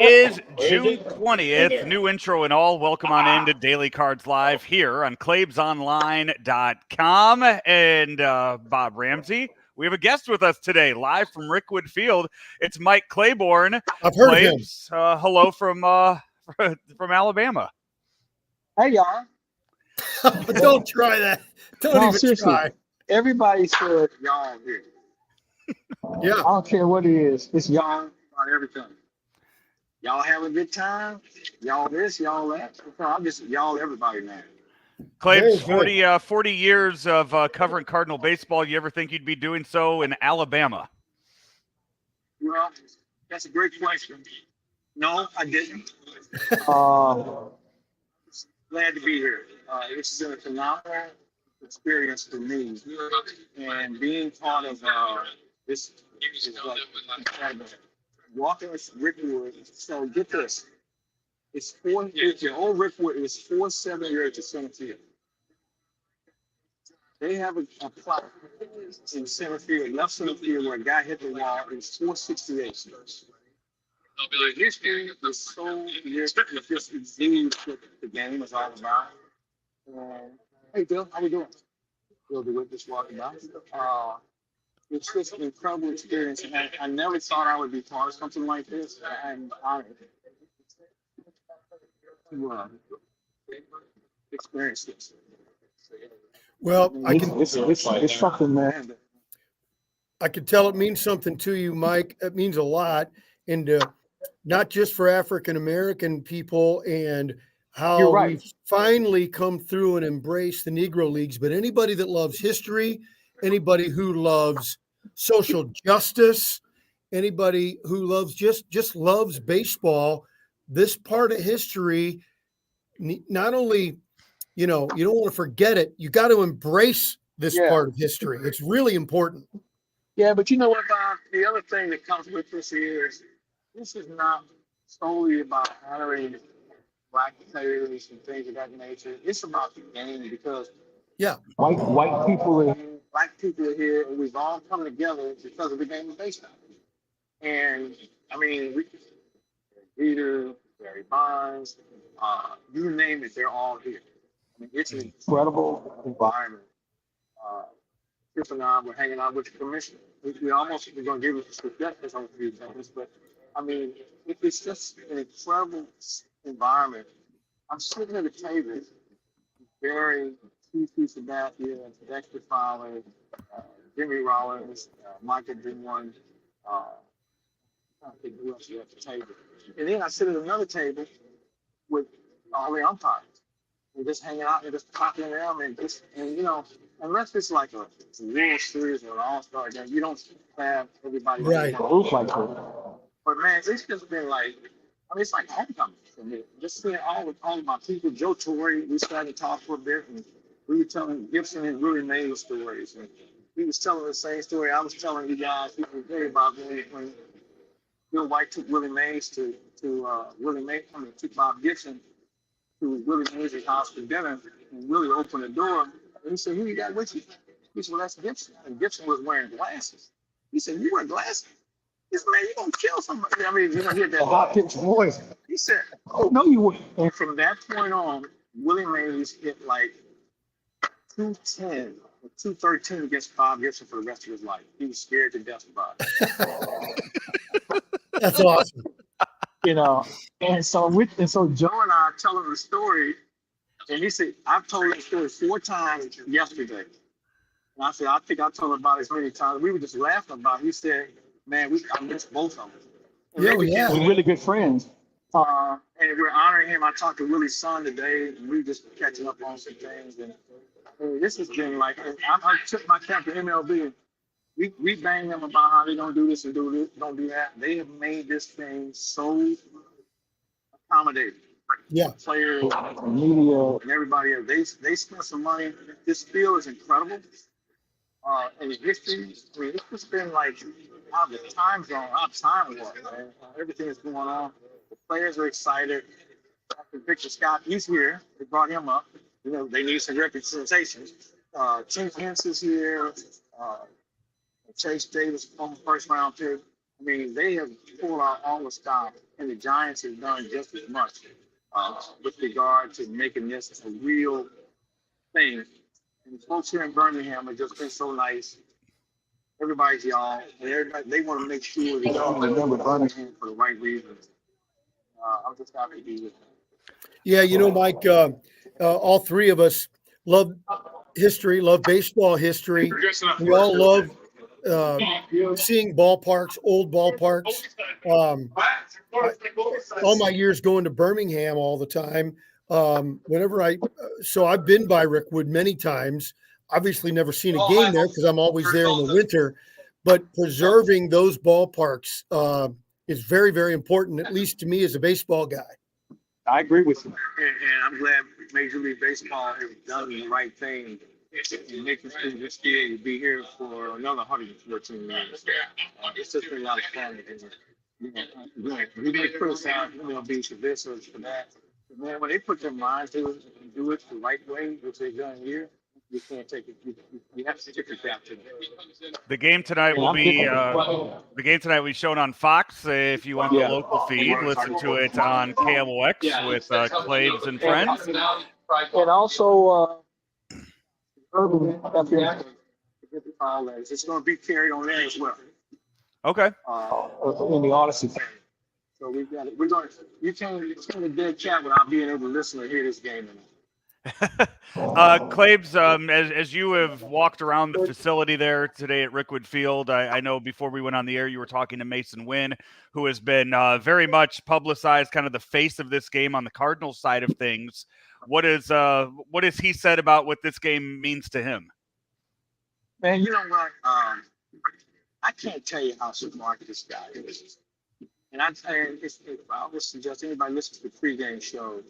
is June 20th. New intro and all. Welcome on in to Daily Cards Live here on ClaibsOnline.com. And Bob Ramsey, we have a guest with us today, live from Rickwood Field. It's Mike Claiborne. I've heard of him. Hello from Alabama. Hey, y'all. Don't try that. Don't even try. Everybody said y'all here. Yeah. I don't care what it is. It's y'all on everything. Y'all have a good time. Y'all this, y'all that. I'm just y'all everybody now. Claibs, 40 years of covering Cardinal baseball. You ever think you'd be doing so in Alabama? Well, that's a great question. No, I didn't. Glad to be here. It's been a phenomenal experience for me, and being part of this is like incredible. Walking with Rickwood. So get this: it's the old Rickwood is 478 to center field. They have a plaque in center field, left center field, where a guy hit the wall. It's 468. The history is so rich. It just exudes what the game is all about. Hey, Bill, how we doing? Bill DeWitt just walking by. It's just an incredible experience. And I never thought I would be part of something like this. I'm honored to experience this. Well, it's something, man. I can tell it means something to you, Mike. It means a lot, and not just for African American people and how we've finally come through and embraced the Negro Leagues, but anybody that loves history, anybody who loves social justice, anybody who loves just loves baseball, this part of history, not only, you don't want to forget it, you got to embrace this part of history. It's really important. Yeah, but you know what, Bob? The other thing that comes with this is this is not solely about honoring black players and things of that nature. It's about the game because white people are here, black people are here, and we've all come together because of the game of baseball. And I mean, Peter, Barry Bonds, you name it, they're all here. I mean, it's an incredible environment. Chris and I were hanging out with the commissioner. We're going to give you some suggestions on a few things, but I mean, it's just an incredible environment. I'm sitting at a table, Barry, Keith Sabathia, Dexter Fowler, Jimmy Rollins, Michael Binwan, I don't think who else is at the table. And then I sit at another table with all the umpires. And just hanging out and just talking to them and unless it's like a World Series or an All-Star game, you don't have everybody in the group like that. But man, it's just been like, it's like homecoming for me. Just seeing all of my people. Joe Torre, we started to talk for a bit, and we were telling Gibson and Willie Mays stories. And he was telling the same story I was telling you guys about when Bill White took Willie Mays to took Bob Gibson to Willie Mays' house for dinner, and Willie opened the door, and he said, "Who you got with you?" He said, "Well, that's Gibson." And Gibson was wearing glasses. He said, "You wear glasses?" He said, "Man, you gonna kill somebody." I mean, he had that hot-pitched voice. He said, "Oh, no, you wouldn't." And from that point on, Willie Mays hit like 210 or 213 against Bob Gibson for the rest of his life. He was scared to death of Bob. That's awesome. And so Joe and I are telling the story, and he said, "I've told that story 4 times yesterday." And I said, "I think I told him about as many times." We were just laughing about it. He said, "Man, I missed both of them." And we're really good friends. And we're honoring him. I talked to Willie's son today, and we were just catching up on some things. And this has been like, I took my cap to MLB. We bang them about how they don't do this and don't do that. They have made this thing so accommodating. Yeah. Players, media, and everybody else. They spent some money. This field is incredible. And the history, it's just been like how the time zone, how time was, man. Everything is going on. The players are excited. Victor Scott, he's here. They brought him up. They need some representation. Tim Hence is here. Chase Davis, former first round pick. I mean, they have pulled out all the stops, and the Giants have done just as much with regard to making this a real thing. And the folks here in Birmingham have just been so nice. Everybody's y'all, and everybody, they want to make sure that y'all remember Birmingham for the right reasons. I'm just happy to be with them. Yeah, Mike, all three of us love history, love baseball history. We all love seeing ballparks, old ballparks. All my years going to Birmingham all the time. So I've been by Rickwood many times. Obviously, never seen a game there because I'm always there in the winter. But preserving those ballparks is very, very important, at least to me as a baseball guy. I agree with you. And I'm glad Major League Baseball has done the right thing in making this year to be here for another 114 years. It's just been a lot of fun. We didn't criticize MLB traditions for that. But man, when they put their mind to it and do it the right way, which they've done here, you can't take it. You have to take it back to them. The game tonight will be shown on Fox. If you want the local feed, listen to it on KMOX with Claibs and friends. And also, Urban, it's going to be carried on there as well. Okay. In the Odyssey thing. So we've got it. You can't a dead chat without being able to listen or hear this game tonight. Claibs, as you have walked around the facility there today at Rickwood Field, I know before we went on the air, you were talking to Mason Wynn, who has been very much publicized, kind of the face of this game on the Cardinals side of things. What has he said about what this game means to him? Man, you know what? I can't tell you how smart this guy is. And I would suggest anybody listens to the pregame show,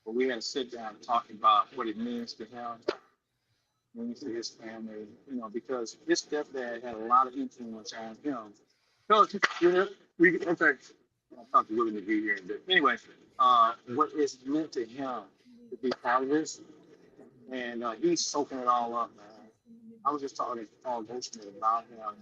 but we had to sit down and talk about what it means to him, means to his family, because his stepdad had a lot of influence on him. So, I'll talk to Willie McGee here in a bit. Anyway, what it's meant to him to be part of this, and he's soaking it all up, man. I was just talking to Paul Goldschmidt about him,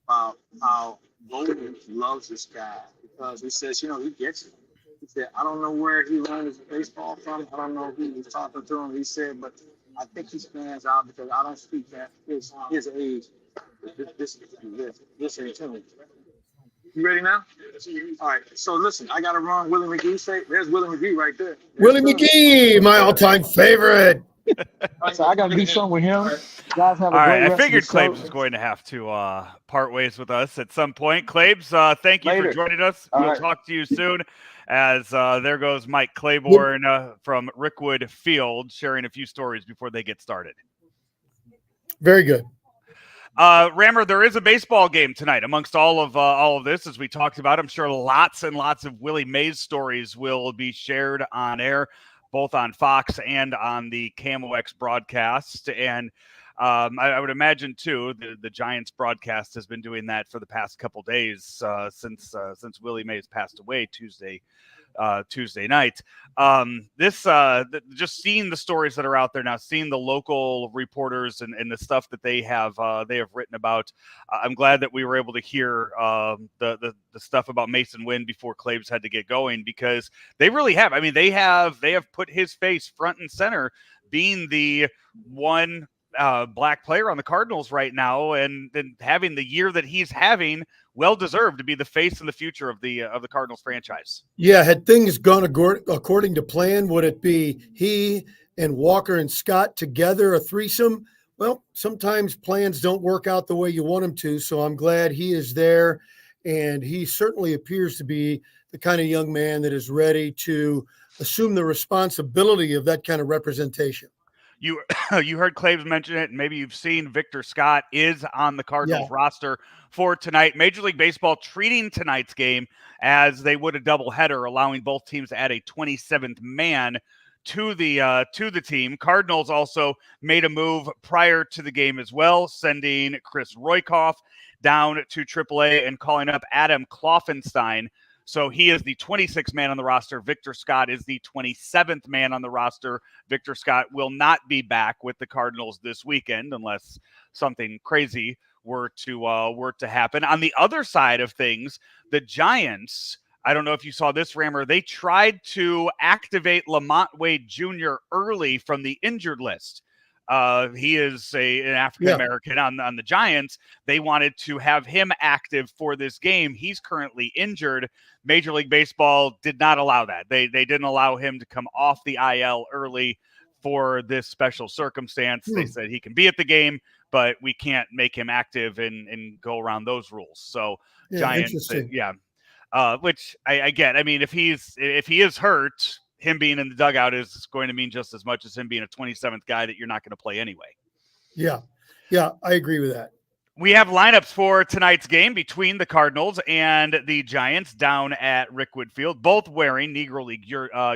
about how Golden loves this guy because he says, he gets it. He said, I don't know where he learned his baseball from. I don't know who was talking to him. He said, but I think he stands out because I don't speak at his age. This intelligence. You ready now? All right. So listen, I got to run. Willie McGee say, there's Willie McGee right there. Willie McGee, my all-time favorite. So I got to do something with him. Guys, have a all great right, I rest figured of the show. Claibs was going to have to part ways with us at some point. Claibs, thank you for joining us. We'll talk to you soon. As there goes Mike Claiborne from Rickwood Field, sharing a few stories before they get started. Very good. Rammer, there is a baseball game tonight. Amongst all of this, as we talked about, I'm sure lots and lots of Willie Mays stories will be shared on air, both on Fox and on the KMOX broadcast. And I would imagine, too, the Giants broadcast has been doing that for the past couple days since Willie Mays passed away Tuesday night. Just seeing the stories that are out there now, seeing the local reporters and the stuff that they have written about. I'm glad that we were able to hear the stuff about Mason Wynn before Claibs had to get going, because they really have. I mean, they have put his face front and center, being the one black player on the Cardinals right now, and having the year that he's having, well deserved to be the face and the future of the Cardinals franchise. Yeah, had things gone according to plan, would it be he and Walker and Scott together, a threesome? Well, sometimes plans don't work out the way you want them to, so I'm glad he is there, and he certainly appears to be the kind of young man that is ready to assume the responsibility of that kind of representation. You heard Claibs mention it, and maybe you've seen Victor Scott is on the Cardinals roster for tonight. Major League Baseball treating tonight's game as they would a doubleheader, allowing both teams to add a 27th man to the team. Cardinals also made a move prior to the game as well, sending Chris Roykoff down to AAA and calling up Adam Kloffenstein. So he is the 26th man on the roster. Victor Scott is the 27th man on the roster. Victor Scott will not be back with the Cardinals this weekend unless something crazy were to happen. On the other side of things, the Giants, I don't know if you saw this, Rammer, they tried to activate Lamont Wade Jr. early from the injured list. He is an African-American on the Giants. They wanted to have him active for this game. He's currently injured. Major League Baseball did not allow that. They didn't allow him to come off the IL early for this special circumstance. They said he can be at the game, but we can't make him active and go around those rules. So Giants, which I get. I mean, if he is hurt, him being in the dugout is going to mean just as much as him being a 27th guy that you're not going to play anyway. Yeah, I agree with that. We have lineups for tonight's game between the Cardinals and the Giants down at Rickwood Field, both wearing Negro League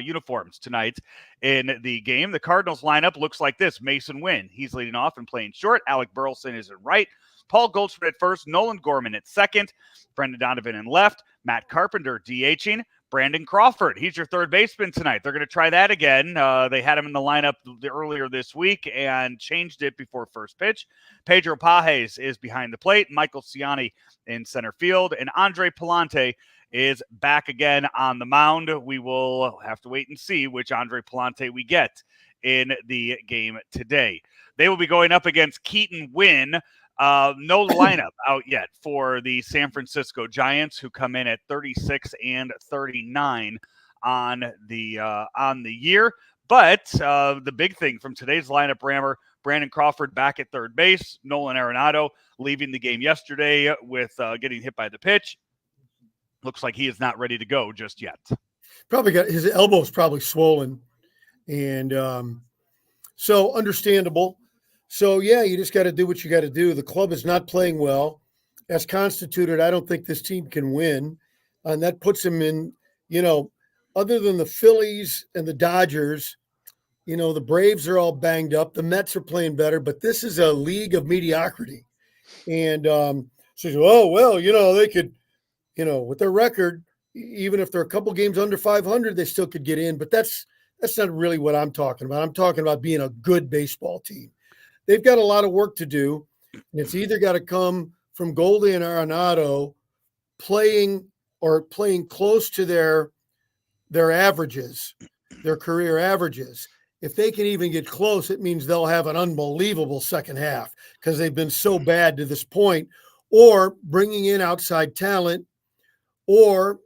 uniforms tonight in the game. The Cardinals lineup looks like this. Mason Wynn, he's leading off and playing short. Alec Burleson is in right. Paul Goldschmidt at first. Nolan Gorman at second. Brendan Donovan in left. Matt Carpenter DHing. Brandon Crawford, he's your third baseman tonight. They're going to try that again. They had him in the lineup earlier this week and changed it before first pitch. Pedro Pajes is behind the plate. Michael Ciani in center field. And Andre Palante is back again on the mound. We will have to wait and see which Andre Palante we get in the game today. They will be going up against Keaton Wynn. No lineup out yet for the San Francisco Giants, who come in at 36 and 39 on the year. But the big thing from today's lineup, Rammer, Brandon Crawford back at third base, Nolan Arenado leaving the game yesterday with getting hit by the pitch. Looks like he is not ready to go just yet. Probably got his elbow's probably swollen, and so understandable. So, yeah, you just got to do what you got to do. The club is not playing well. As constituted, I don't think this team can win. And that puts them in, other than the Phillies and the Dodgers, the Braves are all banged up. The Mets are playing better, but this is a league of mediocrity. And so, they could, with their record, even if they're a couple games under 500, they still could get in. But that's not really what I'm talking about. I'm talking about being a good baseball team. They've got a lot of work to do, and it's either got to come from Goldie and Arenado playing close to their averages, their career averages. If they can even get close, it means they'll have an unbelievable second half because they've been so bad to this point, or bringing in outside talent, or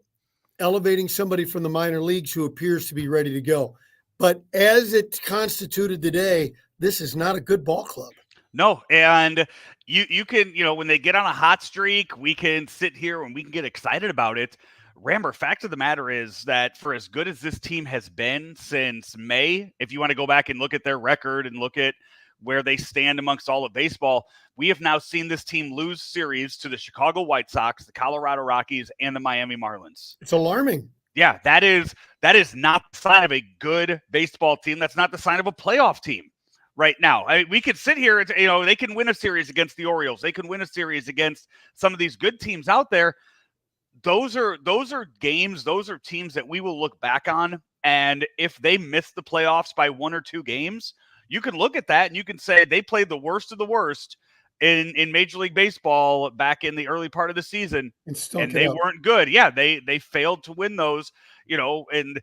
elevating somebody from the minor leagues who appears to be ready to go. But as it's constituted today, this is not a good ball club. No, and you can, when they get on a hot streak, we can sit here and we can get excited about it. Rammer, fact of the matter is that for as good as this team has been since May, if you want to go back and look at their record and look at where they stand amongst all of baseball, we have now seen this team lose series to the Chicago White Sox, the Colorado Rockies, and the Miami Marlins. It's alarming. Yeah, that is not the sign of a good baseball team. That's not the sign of a playoff team right now. We could sit here and, they can win a series against the Orioles. They can win a series against some of these good teams out there. Those are games, those are teams that we will look back on. And if they miss the playoffs by 1 or 2 games, you can look at that and you can say they played the worst of the worst in Major League Baseball back in the early part of the season, and they weren't good. Yeah, they failed to win those, and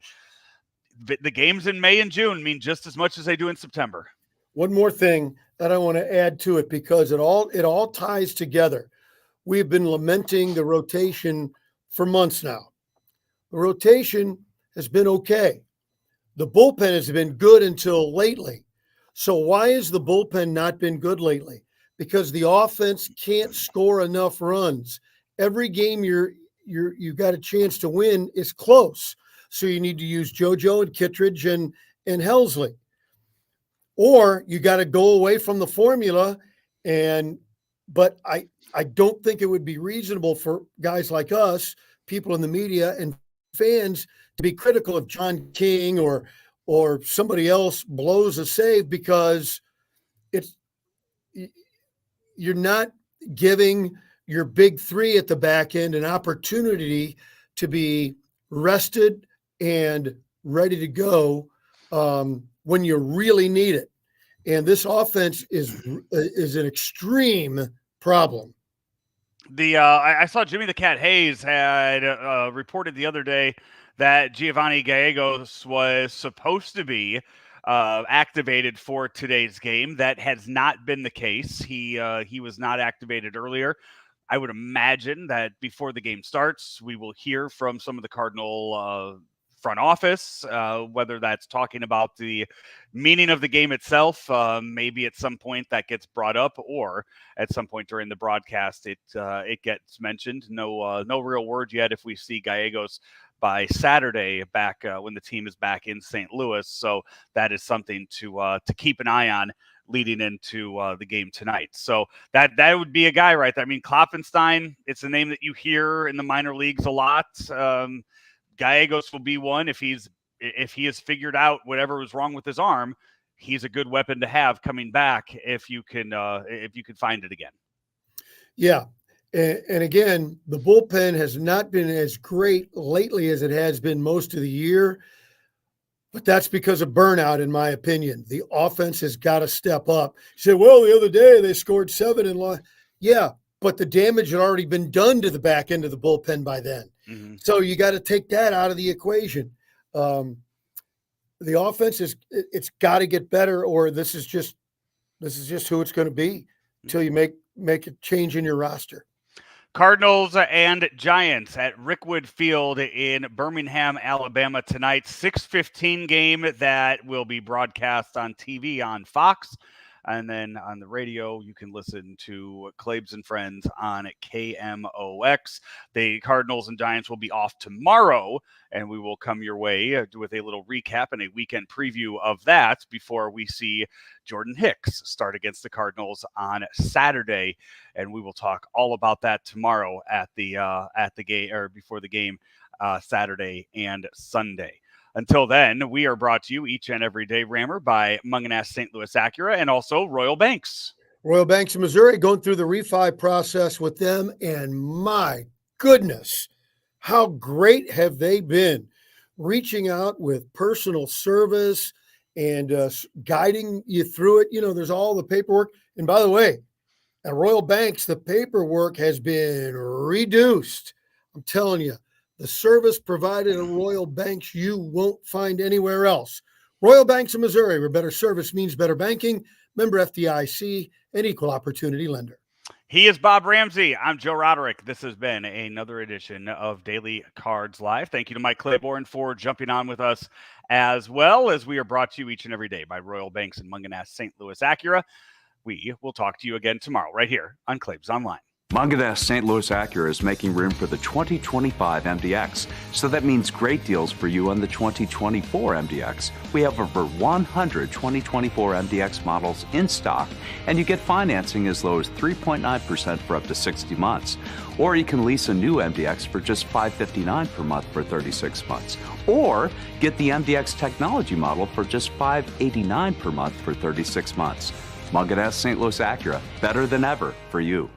the games in May and June mean just as much as they do in September. One more thing that I want to add to it, because it all ties together. We've been lamenting the rotation for months now. The rotation has been okay. The bullpen has been good until lately. So why has the bullpen not been good lately? Because the offense can't score enough runs. Every game you got a chance to win is close. So you need to use JoJo and Kittredge and Helsley. Or you got to go away from the formula. But I don't think it would be reasonable for guys like us, people in the media and fans, to be critical of John King or somebody else blows a save, because you're not giving your big three at the back end an opportunity to be rested and ready to go when you really need it. And this offense is an extreme problem. I saw Jimmy the Cat Hayes had reported the other day that Giovanni Gallegos was supposed to be activated for today's game. That has not been the case. He was not activated earlier. I would imagine that before the game starts, we will hear from some of the Cardinal front office, whether that's talking about the meaning of the game itself. Maybe at some point that gets brought up, or at some point during the broadcast it gets mentioned. No real word yet if we see Gallegos by Saturday back when the team is back in St. Louis. So that is something to keep an eye on leading into the game tonight. So that would be a guy right there. I mean, Klopfenstein, it's a name that you hear in the minor leagues a lot. Gallegos will be one. If he has figured out whatever was wrong with his arm, he's a good weapon to have coming back if you can find it again. Yeah. And again, the bullpen has not been as great lately as it has been most of the year, but that's because of burnout, in my opinion. The offense has got to step up. You say, well, the other day they scored 7 and lost. Yeah, but the damage had already been done to the back end of the bullpen by then. Mm-hmm. So you got to take that out of the equation. The offense it's got to get better, or this is just who it's going to be until you make a change in your roster. Cardinals and Giants at Rickwood Field in Birmingham, Alabama tonight. 6:15 game that will be broadcast on TV on Fox. And then on the radio, you can listen to Claibs and Friends on KMOX. The Cardinals and Giants will be off tomorrow, and we will come your way with a little recap and a weekend preview of that before we see Jordan Hicks start against the Cardinals on Saturday. And we will talk all about that tomorrow at the game, or before the game, Saturday and Sunday. Until then, we are brought to you each and every day, Rammer, by Mungenast St. Louis Acura and also Royal Banks. Royal Banks of Missouri, going through the refi process with them, and my goodness, how great have they been reaching out with personal service and guiding you through it. You know, there's all the paperwork. And by the way, at Royal Banks, the paperwork has been reduced. I'm telling you. The service provided at Royal Banks you won't find anywhere else. Royal Banks of Missouri, where better service means better banking. Member FDIC, an equal opportunity lender. He is Bob Ramsey. I'm Joe Roderick. This has been another edition of Daily Cards Live. Thank you to Mike Claiborne for jumping on with us, as well as we are brought to you each and every day by Royal Banks and Mungenast St. Louis Acura. We will talk to you again tomorrow right here on Claibs Online. Mungenast St. Louis Acura is making room for the 2025 MDX, so that means great deals for you on the 2024 MDX. We have over 100 2024 MDX models in stock, and you get financing as low as 3.9% for up to 60 months. Or you can lease a new MDX for just $559 per month for 36 months. Or get the MDX technology model for just $589 per month for 36 months. Mungenast St. Louis Acura, better than ever for you.